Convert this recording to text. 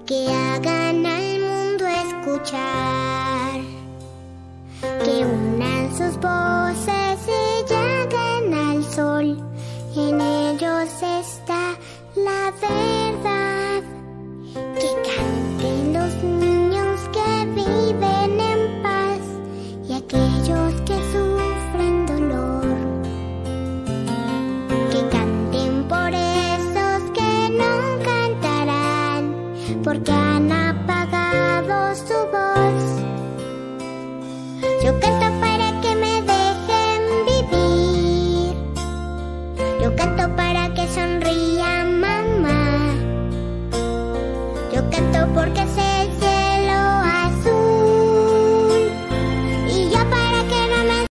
que hagan al mundo escuchar, que unan sus voces y lleguen al sol. En ellos está la verdad. Que canten los niños que viven en paz y aquellos que sufren dolor. Que canten por esos que no cantarán porque han apagado su voz. Yo canto para que me dejen vivir. Yo canto para que sonría mamá. Yo canto porque sé